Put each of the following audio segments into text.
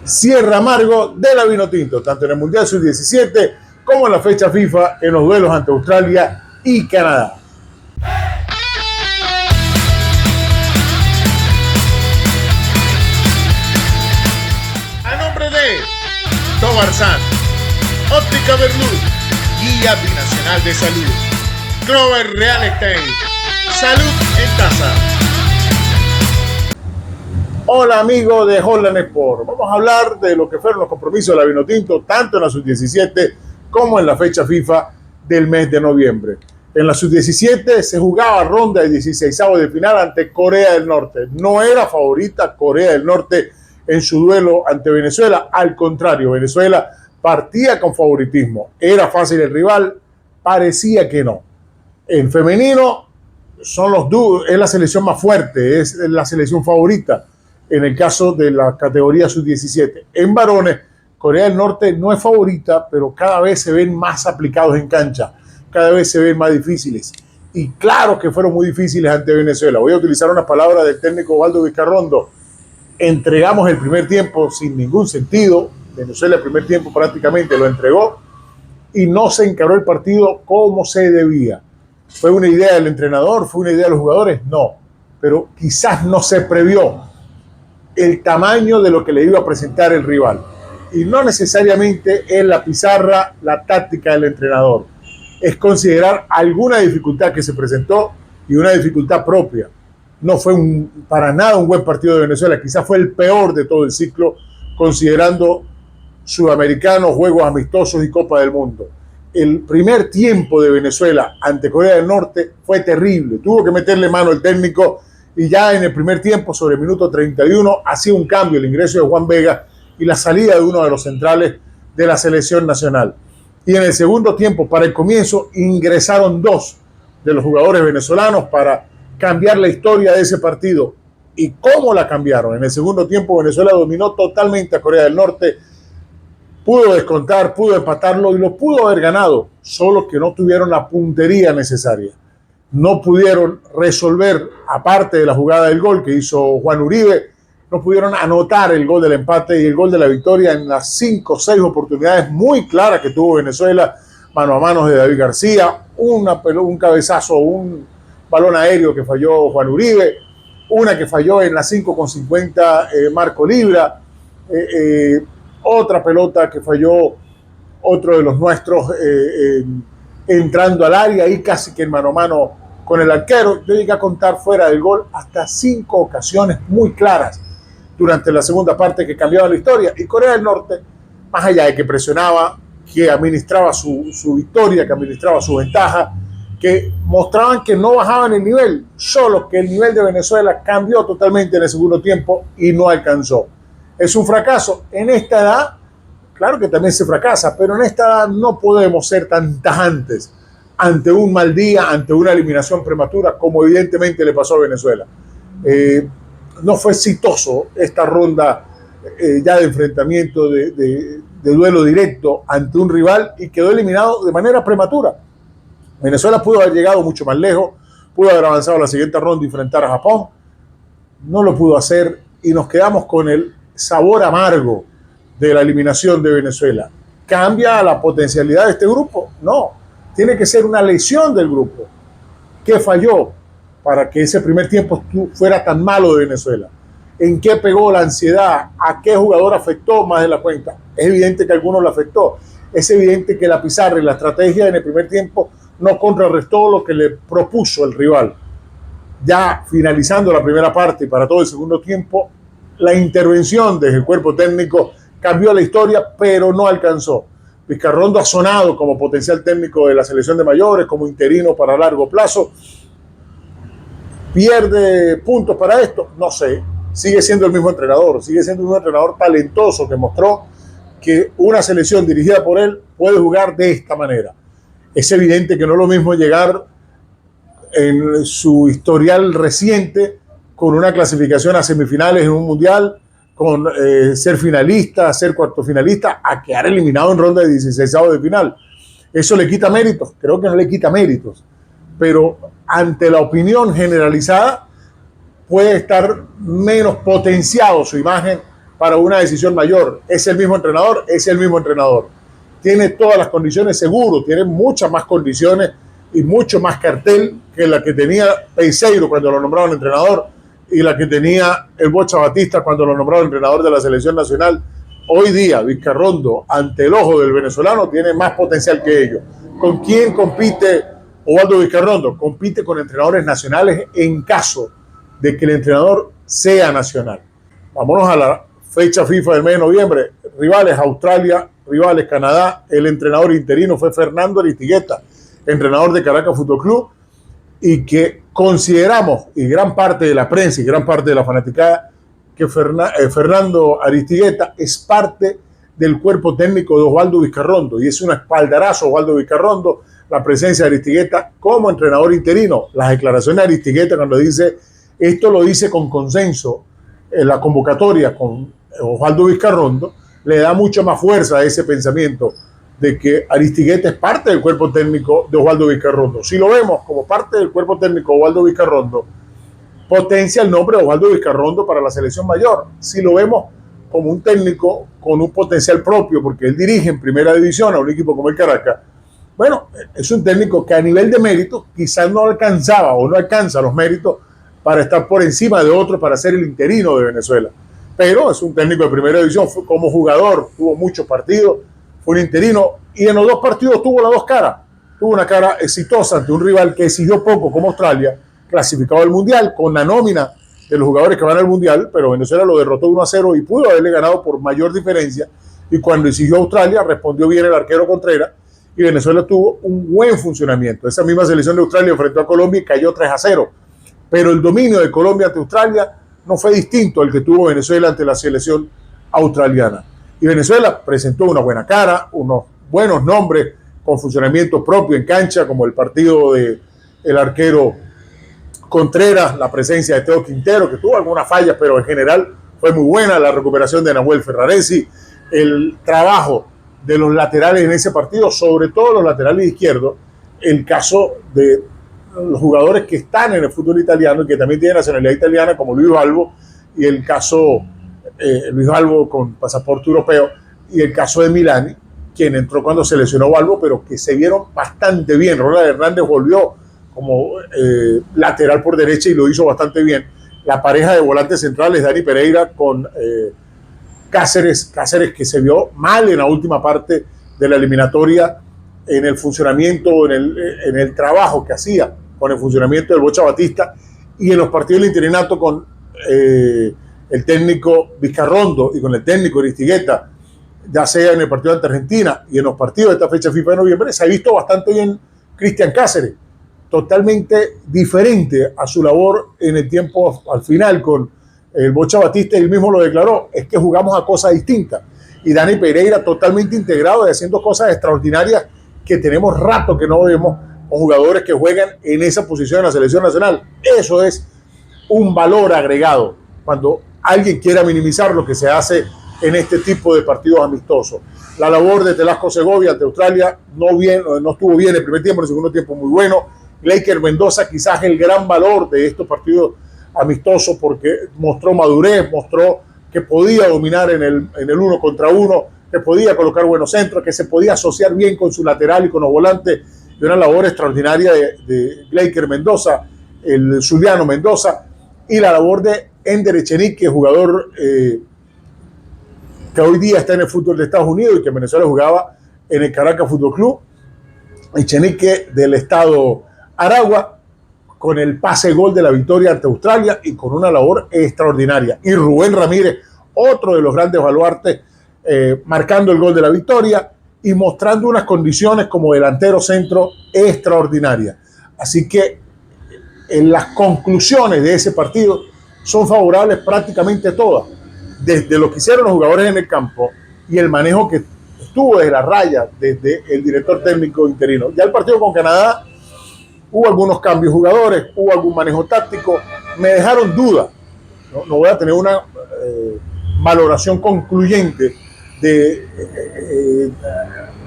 cierre amargo de la Vinotinto, tanto en el Mundial Sub-17 como en la fecha FIFA en los duelos ante Australia y Canadá. A nombre de Tobarzán, Óptica Berluz, Guía Binacional de Salud, Clover Real Estate, Salud en Taza. Hola amigos de Holland Sport, vamos a hablar de lo que fueron los compromisos de la Vinotinto tanto en la Sub-17 como en la fecha FIFA del mes de noviembre. En la Sub-17 se jugaba ronda de 16avos de final ante Corea del Norte. No era favorita Corea del Norte en su duelo ante Venezuela, al contrario, Venezuela partía con favoritismo. ¿Era fácil el rival? Parecía que no. En femenino es la selección más fuerte, es la selección favorita en el caso de la categoría Sub-17. En varones, Corea del Norte no es favorita, pero cada vez se ven más aplicados en cancha, cada vez se ven más difíciles. Y claro que fueron muy difíciles ante Venezuela. Voy a utilizar una palabra del técnico Waldo Vizcarrondo. Entregamos el primer tiempo sin ningún sentido. Venezuela el primer tiempo prácticamente lo entregó y no se encaró el partido como se debía. ¿Fue una idea del entrenador? ¿Fue una idea de los jugadores? No, pero quizás no se previó el tamaño de lo que le iba a presentar el rival. Y no necesariamente es la pizarra, la táctica del entrenador. Es considerar alguna dificultad que se presentó y una dificultad propia. No fue para nada un buen partido de Venezuela. Quizás fue el peor de todo el ciclo, considerando sudamericanos, juegos amistosos y Copa del Mundo. El primer tiempo de Venezuela ante Corea del Norte fue terrible. Tuvo que meterle mano el técnico y ya en el primer tiempo, sobre el minuto 31, hacía un cambio el ingreso de Juan Vega y la salida de uno de los centrales de la selección nacional. Y en el segundo tiempo, para el comienzo, ingresaron dos de los jugadores venezolanos para cambiar la historia de ese partido. ¿Y cómo la cambiaron? En el segundo tiempo, Venezuela dominó totalmente a Corea del Norte, pudo descontar, pudo empatarlo y lo pudo haber ganado, solo que no tuvieron la puntería necesaria. No pudieron resolver, aparte de la jugada del gol que hizo Juan Uribe, no pudieron anotar el gol del empate y el gol de la victoria en las 5 o 6 oportunidades muy claras que tuvo Venezuela, mano a mano de David García, un cabezazo, un balón aéreo que falló Juan Uribe, una que falló en las 5:50 Marco Libra, otra pelota que falló otro de los nuestros entrando al área y casi que en mano a mano con el arquero. Yo llegué a contar fuera del gol hasta 5 ocasiones muy claras durante la segunda parte que cambiaban la historia. Y Corea del Norte, más allá de que presionaba, que administraba su victoria, que administraba su ventaja, que mostraban que no bajaban el nivel, solo que el nivel de Venezuela cambió totalmente en el segundo tiempo y no alcanzó. ¿Es un fracaso? En esta edad, claro que también se fracasa, pero en esta edad no podemos ser tan tajantes ante un mal día, ante una eliminación prematura, como evidentemente le pasó a Venezuela. No fue exitoso esta ronda ya de enfrentamiento, de duelo directo ante un rival y quedó eliminado de manera prematura. Venezuela pudo haber llegado mucho más lejos, pudo haber avanzado a la siguiente ronda y enfrentar a Japón. No lo pudo hacer y nos quedamos con el sabor amargo de la eliminación de Venezuela. ¿Cambia la potencialidad de este grupo? No, tiene que ser una lesión del grupo. ¿Qué falló para que ese primer tiempo fuera tan malo de Venezuela? ¿En qué pegó la ansiedad? ¿A qué jugador afectó más de la cuenta? Es evidente que a algunos lo afectó. Es evidente que la pizarra y la estrategia en el primer tiempo no contrarrestó lo que le propuso el rival. Ya finalizando la primera parte y para todo el segundo tiempo, la intervención desde el cuerpo técnico cambió la historia, pero no alcanzó. Vizcarrondo ha sonado como potencial técnico de la selección de mayores, como interino para largo plazo. ¿Pierde puntos para esto? No sé. Sigue siendo el mismo entrenador, sigue siendo un entrenador talentoso que mostró que una selección dirigida por él puede jugar de esta manera. Es evidente que no es lo mismo llegar en su historial reciente con una clasificación a semifinales en un mundial, con ser finalista, ser cuarto finalista, a quedar eliminado en ronda de 16avos de final. ¿Eso le quita méritos? Creo que no le quita méritos, pero ante la opinión generalizada puede estar menos potenciado su imagen para una decisión mayor. Es el mismo entrenador, es el mismo entrenador. Tiene todas las condiciones seguro, tiene muchas más condiciones y mucho más cartel que la que tenía Peseiro cuando lo nombraron entrenador y la que tenía el Bocha Batista cuando lo nombraron entrenador de la selección nacional. Hoy día Vizcarrondo, ante el ojo del venezolano, tiene más potencial que ellos. ¿Con quién compite Osvaldo Vizcarrondo? Compite con entrenadores nacionales en caso de que el entrenador sea nacional. Vámonos a la fecha FIFA del mes de noviembre. Rivales Australia, rivales Canadá. El entrenador interino fue Fernando Aristigueta, entrenador de Caracas Fútbol Club, y que consideramos, y gran parte de la prensa y gran parte de la fanaticada, que Fernando Aristigueta es parte del cuerpo técnico de Osvaldo Vizcarrondo, y es un espaldarazo Osvaldo Vizcarrondo la presencia de Aristigueta como entrenador interino. Las declaraciones de Aristigueta cuando dice, esto lo dice con consenso en la convocatoria con Osvaldo Vizcarrondo, le da mucha más fuerza a ese pensamiento de que Aristigueta es parte del cuerpo técnico de Osvaldo Vizcarrondo. Si lo vemos como parte del cuerpo técnico de Osvaldo Vizcarrondo, potencia el nombre de Osvaldo Vizcarrondo para la selección mayor. Si lo vemos como un técnico con un potencial propio, porque él dirige en primera división a un equipo como el Caracas, bueno, es un técnico que a nivel de mérito quizás no alcanzaba o no alcanza los méritos para estar por encima de otros, para ser el interino de Venezuela. Pero es un técnico de primera división, como jugador tuvo muchos partidos, fue un interino, y en los dos partidos tuvo las dos caras. Tuvo una cara exitosa ante un rival que exigió poco como Australia, clasificado al Mundial, con la nómina de los jugadores que van al Mundial, pero Venezuela lo derrotó 1-0 y pudo haberle ganado por mayor diferencia, y cuando exigió Australia respondió bien el arquero Contreras, y Venezuela tuvo un buen funcionamiento. Esa misma selección de Australia enfrentó a Colombia y cayó 3-0, pero el dominio de Colombia ante Australia no fue distinto al que tuvo Venezuela ante la selección australiana. Y Venezuela presentó una buena cara, unos buenos nombres con funcionamiento propio en cancha, como el partido del arquero Contreras, la presencia de Teo Quintero, que tuvo algunas fallas, pero en general fue muy buena, la recuperación de Nahuel Ferraresi, el trabajo de los laterales en ese partido, sobre todo los laterales izquierdos, el caso de los jugadores que están en el fútbol italiano y que también tienen nacionalidad italiana, como Luis Balbo, y el caso Luis Balbo con pasaporte europeo, y el caso de Milani, quien entró cuando se lesionó Balbo, pero que se vieron bastante bien. Ronald Hernández volvió como lateral por derecha y lo hizo bastante bien. La pareja de volantes centrales, Dani Pereira con Cáceres, que se vio mal en la última parte de la eliminatoria en el funcionamiento, en el trabajo que hacía con el funcionamiento del Bocha Batista, y en los partidos del interinato con el técnico Vizcarrondo y con el técnico Aristigueta, ya sea en el partido ante Argentina y en los partidos de esta fecha FIFA de noviembre, se ha visto bastante bien Cristian Cáceres, totalmente diferente a su labor en el tiempo al final con el Bocha Batista. Él mismo lo declaró, es que jugamos a cosas distintas, y Dani Pereira totalmente integrado y haciendo cosas extraordinarias que tenemos rato que no vemos con jugadores que juegan en esa posición en la selección nacional. Eso es un valor agregado cuando alguien quiera minimizar lo que se hace en este tipo de partidos amistosos. La labor de Telasco Segovia ante Australia no estuvo bien el primer tiempo, el segundo tiempo muy bueno. Leiker Mendoza quizás el gran valor de estos partidos amistosos, porque mostró madurez, mostró que podía dominar en el uno contra uno, que podía colocar buenos centros, que se podía asociar bien con su lateral y con los volantes, de una labor extraordinaria de Leiker Mendoza, el Zuliano Mendoza, y la labor de Ender Echenique, jugador que hoy día está en el fútbol de Estados Unidos y que en Venezuela jugaba en el Caracas Fútbol Club. Echenique del estado Aragua, con el pase gol de la victoria ante Australia y con una labor extraordinaria. Y Rubén Ramírez, otro de los grandes baluartes, marcando el gol de la victoria y mostrando unas condiciones como delantero centro extraordinarias. Así que en las conclusiones de ese partido son favorables prácticamente todas, desde lo que hicieron los jugadores en el campo y el manejo que estuvo desde la raya, desde el director técnico interino. Ya el partido con Canadá hubo algunos cambios de jugadores, hubo algún manejo táctico, me dejaron dudas. No voy a tener una valoración concluyente de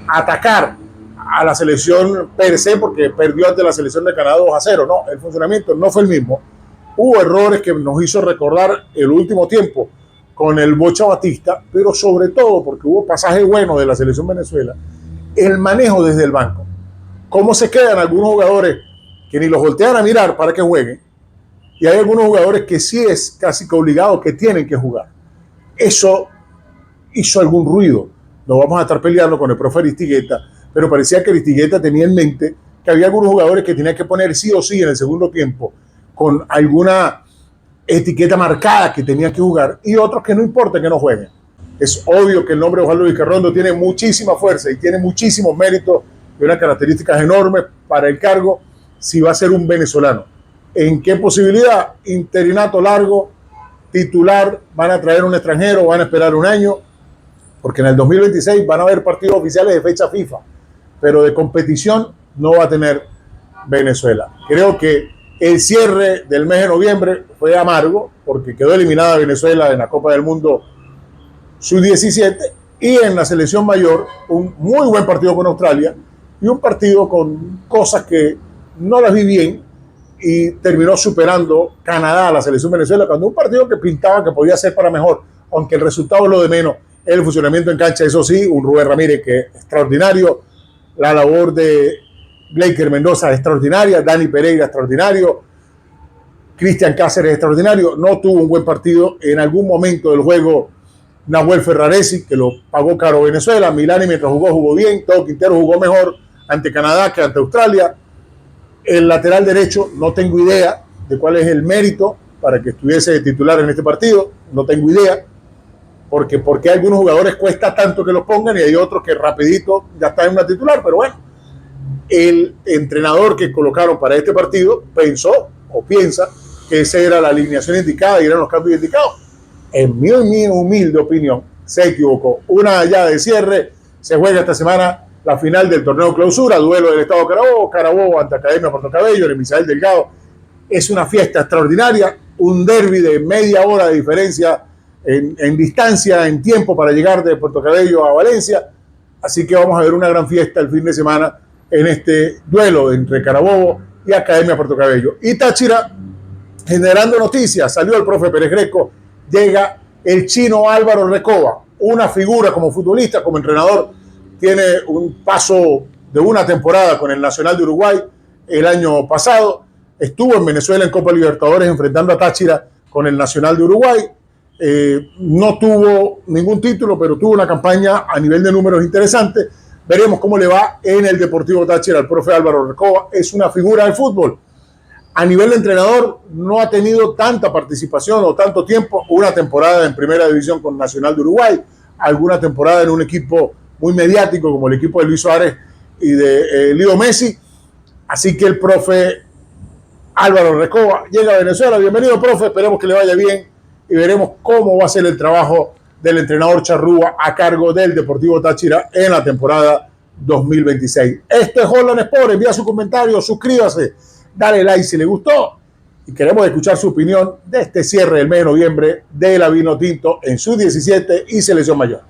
atacar a la selección per se porque perdió ante la selección de Canadá 2-0. No, el funcionamiento no fue el mismo. Hubo errores que nos hizo recordar el último tiempo con el Bocha Batista, pero sobre todo porque hubo pasaje bueno de la selección Venezuela, el manejo desde el banco. Cómo se quedan algunos jugadores que ni los voltean a mirar para que jueguen, y hay algunos jugadores que sí es casi que obligado que tienen que jugar. Eso hizo algún ruido. No vamos a estar peleando con el profe Aristigueta, pero parecía que Aristigueta tenía en mente que había algunos jugadores que tenían que poner sí o sí en el segundo tiempo con alguna etiqueta marcada que tenían que jugar, y otros que no importa que no jueguen. Es obvio que el nombre de Juan Luis Vizcarrondo tiene muchísima fuerza y tiene muchísimos méritos y unas características enormes para el cargo si va a ser un venezolano. ¿En qué posibilidad? Interinato largo, titular, van a traer un extranjero, van a esperar un año, porque en el 2026 van a haber partidos oficiales de fecha FIFA, pero de competición no va a tener Venezuela. Creo que el cierre del mes de noviembre fue amargo, porque quedó eliminada Venezuela en la Copa del Mundo Sub-17, y en la selección mayor un muy buen partido con Australia y un partido con cosas que no las vi bien, y terminó superando Canadá a la selección Venezuela, cuando un partido que pintaba que podía ser para mejor, aunque el resultado es lo de menos. El funcionamiento en cancha, eso sí, un Rubén Ramírez que es extraordinario, la labor de Blaker Mendoza extraordinaria, Dani Pereira extraordinario, Cristian Cáceres extraordinario. No tuvo un buen partido en algún momento del juego Nahuel Ferraresi, que lo pagó caro Venezuela. Milani mientras jugó bien, Todo Quintero jugó mejor ante Canadá que ante Australia. El lateral derecho, no tengo idea de cuál es el mérito para que estuviese de titular en este partido, no tengo idea, porque a algunos jugadores cuesta tanto que los pongan y hay otros que rapidito ya están en una titular, pero bueno, el entrenador que colocaron para este partido pensó o piensa que esa era la alineación indicada y eran los cambios indicados. En mi humilde opinión, se equivocó. Una llave de cierre, se juega esta semana la final del torneo clausura, duelo del Estado Carabobo, Carabobo ante Academia Puerto Cabello, en el Misael Delgado. Es una fiesta extraordinaria, un derbi de media hora de diferencia en distancia, en tiempo para llegar de Puerto Cabello a Valencia. Así que vamos a ver una gran fiesta el fin de semana en este duelo entre Carabobo y Academia Puerto Cabello. Y Táchira, generando noticias, salió el profe Pérez Greco, llega el chino Álvaro Recoba, una figura como futbolista, como entrenador. Tiene un paso de una temporada con el Nacional de Uruguay el año pasado. Estuvo en Venezuela en Copa Libertadores enfrentando a Táchira con el Nacional de Uruguay. No tuvo ningún título, pero tuvo una campaña a nivel de números interesante. Veremos cómo le va en el Deportivo Táchira al profe Álvaro Recoba. Es una figura del fútbol. A nivel de entrenador no ha tenido tanta participación o tanto tiempo. Una temporada en primera división con Nacional de Uruguay, alguna temporada en un equipo muy mediático como el equipo de Luis Suárez y de Leo Messi. Así que el profe Álvaro Recoba llega a Venezuela. Bienvenido, profe, esperemos que le vaya bien y veremos cómo va a ser el trabajo del entrenador Charrúa a cargo del Deportivo Táchira en la temporada 2026. Esto es Holland Sport. Envía su comentario, suscríbase, dale like si le gustó, y queremos escuchar su opinión de este cierre del mes de noviembre de la Vinotinto en Sub-17 y Selección Mayor.